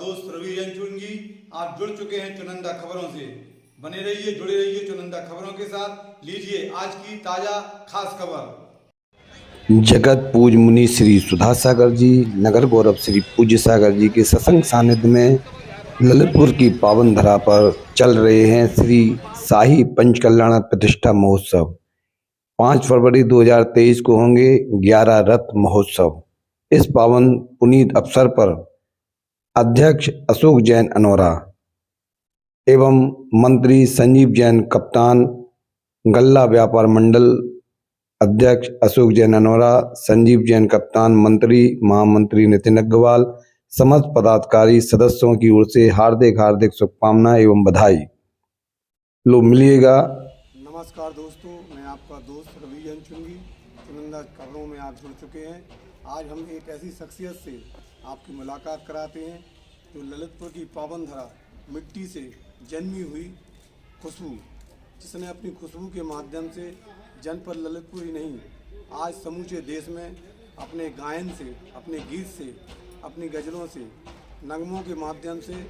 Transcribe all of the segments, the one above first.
दोस्त रवि चुनगी। आप जुड़ चुके हैं चुनिंदा खबरों से। बने रहिए, जुड़े रहिए चुनिंदा खबरों के साथ। लीजिए आज की ताजा खास खबर। जगत पूज मुनि श्री सुधा सागर जी, नगर गौरव श्री पूज्य सागर जी के सत्संग सानिध्य में ललितपुर की पावन धरा पर चल रहे हैं श्री शाही पंचकल्याण प्रतिष्ठा महोत्सव। 5 फरवरी 2023 को होंगे 11 रथ महोत्सव। इस पावन पुनीत अवसर पर अध्यक्ष अशोक जैन अनोरा एवं मंत्री संजीव जैन कप्तान, गल्ला व्यापार मंडल अध्यक्ष अशोक जैन अनोरा, संजीव जैन कप्तान, मंत्री महामंत्री नितिन अग्रवाल, समस्त पदाधिकारी सदस्यों की ओर से हार्दिक हार्दिक शुभकामनाएं एवं बधाई। लो मिलिएगा। नमस्कार दोस्तों, मैं आपका दोस्त रवि चुनगी। चुनिंदा खबरों में आप जुड़ चुके हैं। आज हम एक ऐसी शख्सियत से आपकी मुलाकात कराते हैं जो ललितपुर की पावन धरा मिट्टी से जन्मी हुई खुशबू, जिसने अपनी खुशबू के माध्यम से जनपद ललितपुर ही नहीं, आज समूचे देश में अपने गायन से, अपने गीत से, अपनी गज़लों से, नगमों के माध्यम से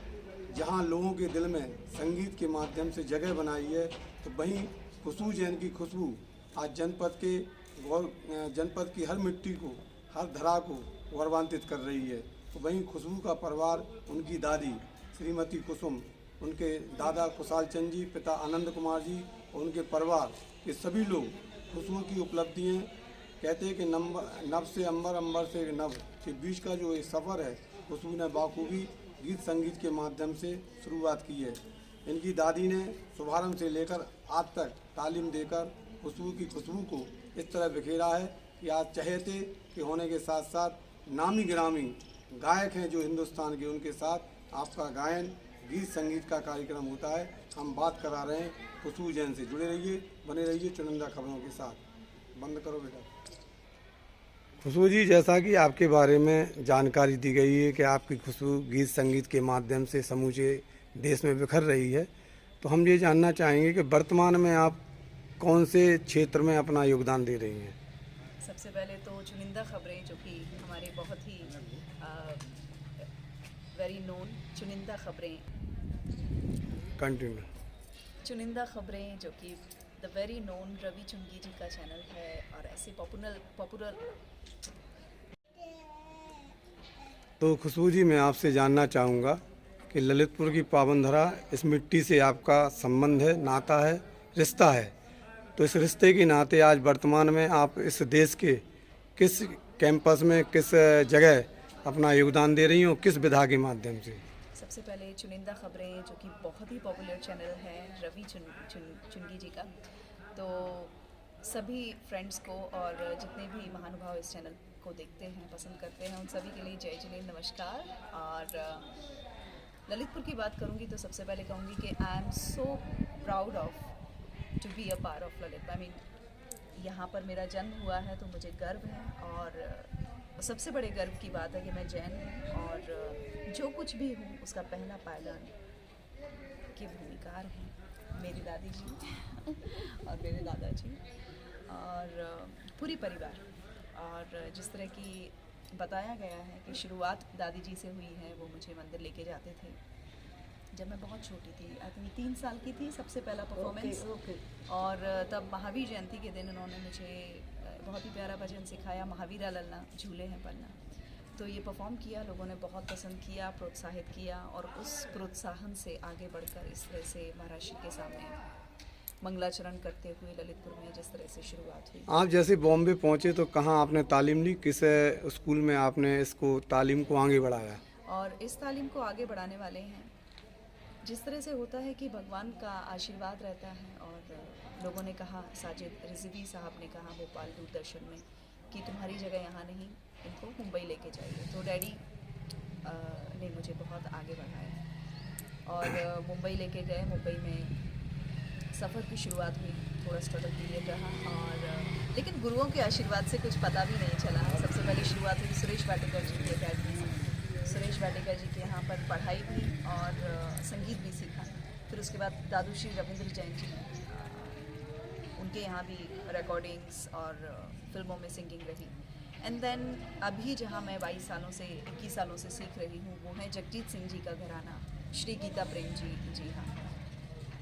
जहां लोगों के दिल में संगीत के माध्यम से जगह बनाई है, तो वहीं खुशबू जैन की खुशबू आज जनपद की हर मिट्टी को, हर धरा को गौरवान्वित कर रही है। तो वहीं खुशबू का परिवार, उनकी दादी श्रीमती कुसुम, उनके दादा खुशाल चंद जी, पिता आनंद कुमार जी और उनके परिवार के सभी लोग खुशबू की उपलब्धियाँ, कहते हैं कि नभ से अंबर, अंबर से नभ के बीच का जो एक सफ़र है, खुशबू ने बाखूबी गीत संगीत के माध्यम से शुरुआत की है। इनकी दादी ने शुभारंभ से लेकर आज तक तालीम देकर खुशबू की खुशबू को इस तरह बिखेरा है कि आज चहेते के होने के साथ साथ नामी गिरामी गायक हैं जो हिंदुस्तान के, उनके साथ आपका गायन गीत संगीत का कार्यक्रम होता है। हम बात करा रहे हैं खुशबू जैन से। जुड़े रहिए, बने रहिए चुनिंदा खबरों के साथ। बंद करो बेटा। खुशबू जी, जैसा कि आपके बारे में जानकारी दी गई है कि आपकी खुशबू गीत संगीत के माध्यम से समूचे देश में बिखर रही है, तो हम ये जानना चाहेंगे कि वर्तमान में आप कौन से क्षेत्र में अपना योगदान दे रही हैं? सबसे पहले तो चुनिंदा खबरें, जो कि हमारे बहुत ही वेरी नोन चुनिंदा खबरें, कंटिन्यू। चुनिंदा खबरें जो कि द वेरी नोन रवि चुनगी जी का चैनल है, और ऐसे पॉपुलर। तो खुशबू जी, मैं आपसे जानना चाहूँगा कि ललितपुर की पावन धरा, इस मिट्टी से आपका संबंध है, नाता है, रिश्ता है। तो इस रिश्ते के नाते आज वर्तमान में आप इस देश के किस कैंपस में, किस जगह अपना योगदान दे रही हो, किस विधा के माध्यम से? सबसे पहले चुनिंदा खबरें जो कि बहुत ही पॉपुलर चैनल है रवि चुनगी जी का, तो सभी फ्रेंड्स को और जितने भी महानुभाव इस चैनल को देखते हैं, पसंद करते हैं, उन सभी के लिए जय जिनेंद्र, नमस्कार। और ललितपुर की बात करूंगी तो सबसे पहले कहूंगी कि I am so proud of to be a part of Lalit. I mean यहाँ पर मेरा जन्म हुआ है तो मुझे गर्व है, और सबसे बड़े गर्व की बात है कि मैं जैन हूँ, और जो कुछ भी हूँ उसका पहला पायदान के भूमिकार हैं मेरी दादी जी और मेरे दादाजी और पूरी परिवार। और जिस तरह की बताया गया है कि शुरुआत दादी जी से हुई है, वो मुझे मंदिर लेके जाते थे जब मैं बहुत छोटी थी। आई थिंक 3 साल की थी, सबसे पहला परफॉर्मेंस। और तब महावीर जयंती के दिन उन्होंने मुझे बहुत ही प्यारा भजन सिखाया, महावीरा ललना झूले हैं पन्ना। तो ये परफॉर्म किया, लोगों ने बहुत पसंद किया, प्रोत्साहित किया, और उस प्रोत्साहन से आगे बढ़कर इस तरह से महाराज के सामने मंगलाचरण करते हुए ललितपुर में जिस तरह से शुरुआत हुई। आप जैसे बॉम्बे पहुंचे तो कहाँ आपने तालीम ली, किस स्कूल में आपने इसको तालीम को आगे बढ़ाया? और इस तालीम को आगे बढ़ाने वाले हैं, जिस तरह से होता है कि भगवान का आशीर्वाद रहता है। और लोगों ने कहा, साजिद रिजवी साहब ने कहा भोपाल दूरदर्शन में कि तुम्हारी जगह यहाँ नहीं, इनको मुंबई लेके जाइए। तो डैडी ने मुझे बहुत आगे बढ़ाया और मुंबई लेके गए। मुंबई में सफ़र की शुरुआत हुई, थोड़ा स्ट्रगल पीरियड रहा, और लेकिन गुरुओं के आशीर्वाद से कुछ पता भी नहीं चला। सबसे पहले शुरुआत हुई सुरेश वाटिकर जी की अकेडमी से। सुरेश वाटिकर जी के यहाँ पर पढ़ाई भी और संगीत भी सीखा। फिर उसके बाद दादू श्री रविंद्र जैन जी, उनके यहाँ भी रिकॉर्डिंग्स और फिल्मों में सिंगिंग रही। एंड देन अभी जहाँ मैं 21 सालों से सीख रही हूँ वो है जगजीत सिंह जी का घराना, श्री गीता प्रेम जी हाँ।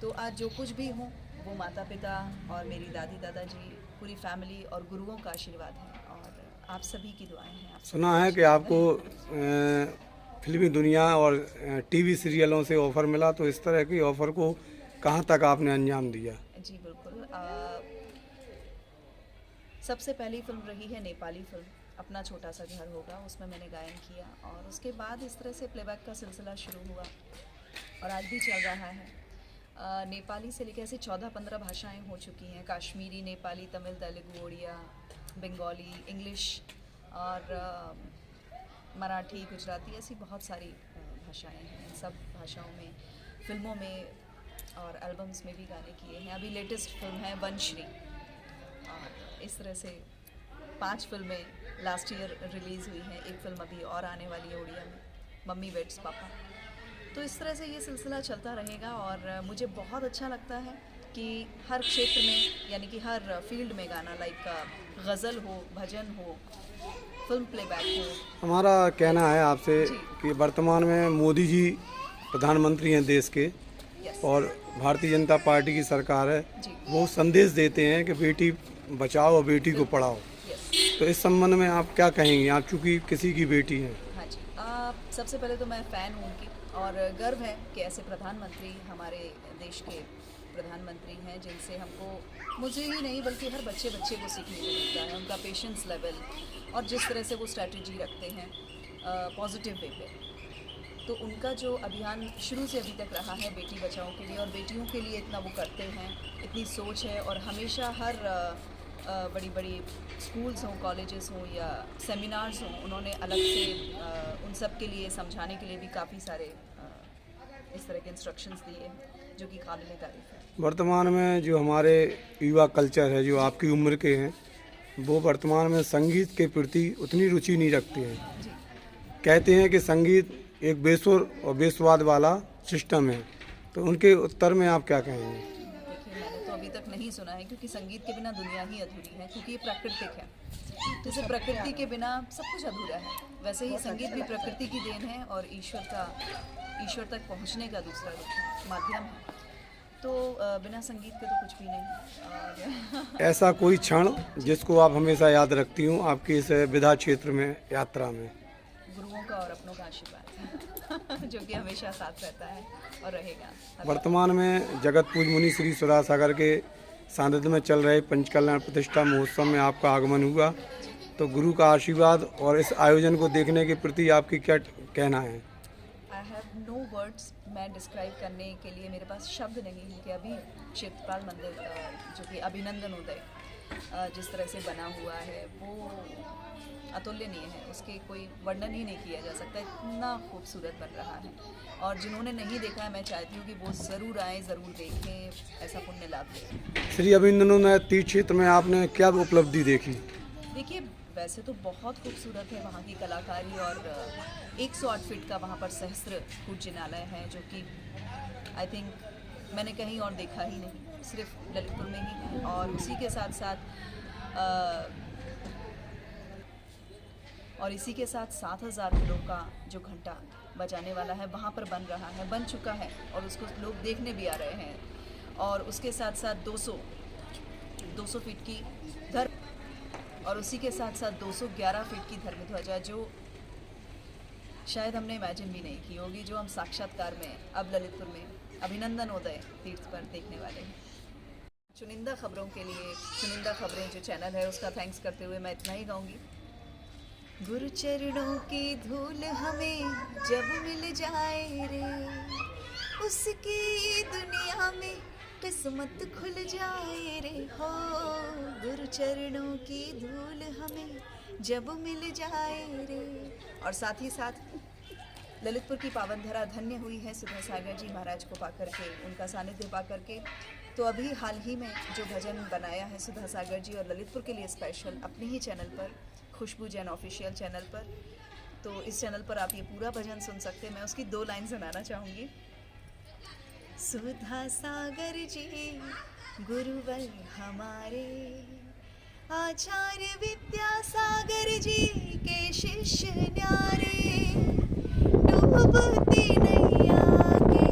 तो आज जो कुछ भी हूँ वो माता पिता और मेरी दादी दादाजी, पूरी फैमिली और गुरुओं का आशीर्वाद है और आप सभी की दुआएं हैं। सुना है कि आपको फिल्मी दुनिया और टीवी सीरियलों से ऑफ़र मिला, तो इस तरह की ऑफ़र को कहाँ तक आपने अंजाम दिया? जी बिल्कुल। सबसे पहली फिल्म रही है नेपाली फिल्म अपना छोटा सा घर होगा, उसमें मैंने गायन किया और उसके बाद इस तरह से प्लेबैक का सिलसिला शुरू हुआ और आज भी चल रहा है। नेपाली से लेकर ऐसे 14-15 भाषाएं हो चुकी हैं, कश्मीरी, नेपाली, तमिल, तेलुगु, उड़िया, बंगाली, इंग्लिश और मराठी, गुजराती, ऐसी बहुत सारी भाषाएं हैं। इन सब भाषाओं में फिल्मों में और एल्बम्स में भी गाने किए हैं। अभी लेटेस्ट फिल्म है वनश्री और इस तरह से 5 फिल्में लास्ट ईयर रिलीज़ हुई हैं। एक फिल्म अभी और आने वाली है उड़िया में, मम्मी वेट्स पापा। तो इस तरह से ये सिलसिला चलता रहेगा और मुझे बहुत अच्छा लगता है कि हर क्षेत्र में यानी कि हर फील्ड में गाना, लाइक गज़ल हो, भजन हो, फिल्म प्लेबैक हो। हमारा कहना है आपसे जी। कि वर्तमान में मोदी जी प्रधानमंत्री हैं देश के यस और भारतीय जनता पार्टी की सरकार है, जी वो संदेश देते हैं कि बेटी बचाओ और बेटी को पढ़ाओ। यस। तो इस संबंध में आप क्या कहेंगे, आप चूँकि किसी की बेटी हैं? हाँ जी, सबसे पहले तो मैं फ़ैन हूँ उनकी और गर्व है कि ऐसे प्रधानमंत्री हमारे देश के प्रधानमंत्री हैं जिनसे हमको, मुझे ही नहीं बल्कि हर बच्चे को सीखने को मिलता है। उनका पेशेंस लेवल और जिस तरह से वो स्ट्रैटेजी रखते हैं पॉजिटिव वे पे। तो उनका जो अभियान शुरू से अभी तक रहा है बेटी बचाओ के लिए और बेटियों के लिए इतना वो करते हैं, इतनी सोच है और हमेशा हर बड़ी बड़ी स्कूल्स हों, कॉलेजेस हों या सेमिनार्स हों, उन्होंने अलग से उन सब के लिए समझाने के लिए भी काफ़ी सारे इस तरह के इंस्ट्रक्शंस दिए हैं जो कि काबिल तारीफ़ है। वर्तमान में जो हमारे युवा कल्चर है, जो आपकी उम्र के हैं, वो वर्तमान में संगीत के प्रति उतनी रुचि नहीं रखते हैं। जी कहते हैं कि संगीत एक बेसुर और बेस्वाद वाला सिस्टम है, तो उनके उत्तर में आप क्या कहेंगे? देखिए, मैंने तो अभी तक नहीं सुना है क्योंकि संगीत के बिना दुनिया ही अधूरी है, क्योंकि ये प्राकृतिक है। जैसे प्रकृति के बिना सब कुछ अधूरा है, वैसे ही संगीत भी प्रकृति की देन है और ईश्वर तक पहुंचने का दूसरा माध्यम है। तो बिना संगीत के तो कुछ भी नहीं। और ऐसा कोई क्षण जिसको आप हमेशा याद रखती हूँ आपकी इस विधा क्षेत्र में यात्रा में? गुरुओं का और अपनों का आशीर्वाद जो कि हमेशा साथ रहता है और रहेगा। वर्तमान में जगत पूज मुनि श्री सुधा सागर के सानिध्य में चल रहे पंचकल्याण प्रतिष्ठा महोत्सव में आपका आगमन हुआ, तो गुरु का आशीर्वाद और इस आयोजन को देखने के प्रति आपकी क्या कहना है? आई हैव नो वर्ड्स, मैं डिस्क्राइब करने के लिए मेरे पास शब्द नहीं है कि अभी क्षेत्रपाल मंदिर जो कि अभिनंदन उदय जिस तरह से बना हुआ है वो अतुलनीय है, उसके कोई वर्णन ही नहीं किया जा सकता, इतना खूबसूरत बन रहा है। और जिन्होंने नहीं देखा है, मैं चाहती हूँ कि वो ज़रूर आएँ, ज़रूर देखें, ऐसा पुण्य लाभ लें। श्री अभिनंदन तीर्थ क्षेत्र में आपने क्या उपलब्धि देखी? देखिए, वैसे तो बहुत खूबसूरत है वहाँ की कलाकारी और 108 फीट का वहाँ पर सहस्त्र कूट जिनालय है जो कि आई थिंक मैंने कहीं और देखा ही नहीं, सिर्फ ललितपुर में ही। और उसी के साथ साथ और इसी के साथ 7000 किलो का जो घंटा बजाने वाला है वहाँ पर बन रहा है, बन चुका है और उसको लोग देखने भी आ रहे हैं। और उसके साथ साथ 200 फीट की और उसी के साथ साथ 211 फीट की धर्म ध्वजा जो शायद हमने इमेजिन भी नहीं की होगी, जो हम साक्षात्कार में अब ललितपुर में अभिनंदन उदय तीर्थ पर देखने वाले हैं। चुनिंदा खबरों के लिए चुनिंदा खबरें जो चैनल है उसका थैंक्स करते हुए मैं इतना ही कहूँगी, गुरु चरणों की धूल हमें जब मिल जाए रे, उसकी दुनिया में किस्मत खुल जाए रे हो। गुरु चरणों की धूल हमें जब मिल जाए रे। और साथ ही साथ ललितपुर की पावन धरा धन्य हुई है सुधा सागर जी महाराज को पाकर के, उनका सानिध्य पाकर के। तो अभी हाल ही में जो भजन बनाया है सुधा सागर जी और ललितपुर के लिए स्पेशल अपने ही चैनल पर, खुशबू जैन ऑफिशियल चैनल पर, तो इस चैनल पर आप ये पूरा भजन सुन सकते हैं। मैं उसकी 2 लाइन सुनाना चाहूँगी। सुधा सागर जी गुरुवर हमारे, आचार्य विद्यासागर जी के शिष्य न्यारे, डूबती नैया के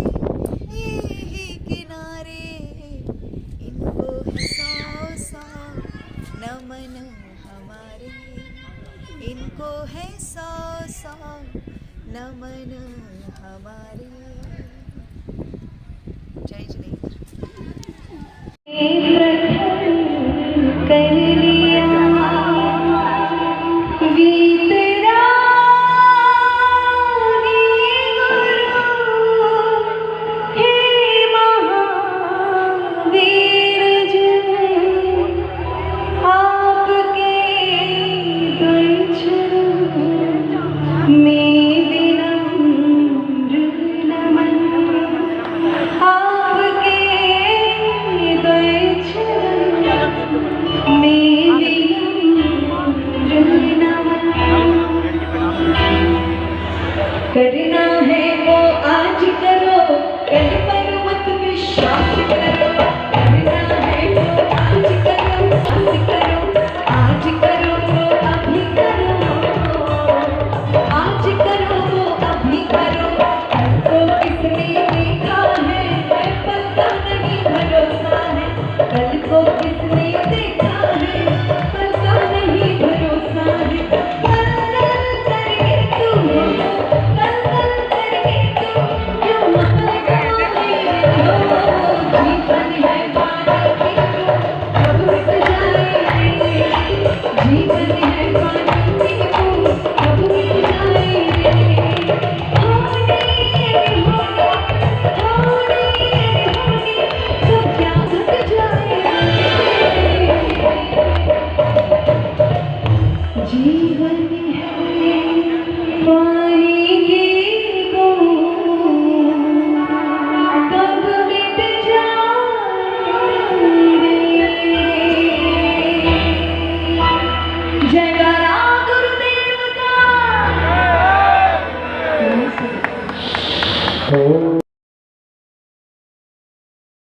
ये ही किनारे, इनको है सौ नमन हमारे, इनको है सौ नमन हमारे। जय जिनेंद्र। कर लिया वीतरागी गुरु, हे महावीर जी, आपके दर्शन में विनम्र नमन, आपके करना है वो आज करो, कल पर मत विश्वास करो। करना है वो आज करो, आज करो वो अभी करो, आज करो वो अभी करो। कल को किसने देखा है पता नहीं, भरोसा है। कल को किसने देखा है पता नहीं, भरोसा है। जीवन है पानी की बूंद, कब मिट जाएंगे। सब क्या घट जाएंगे। जीवन है पानी की बूंद, कब मिट जाएंगे। जयकारा गुरुदेव का।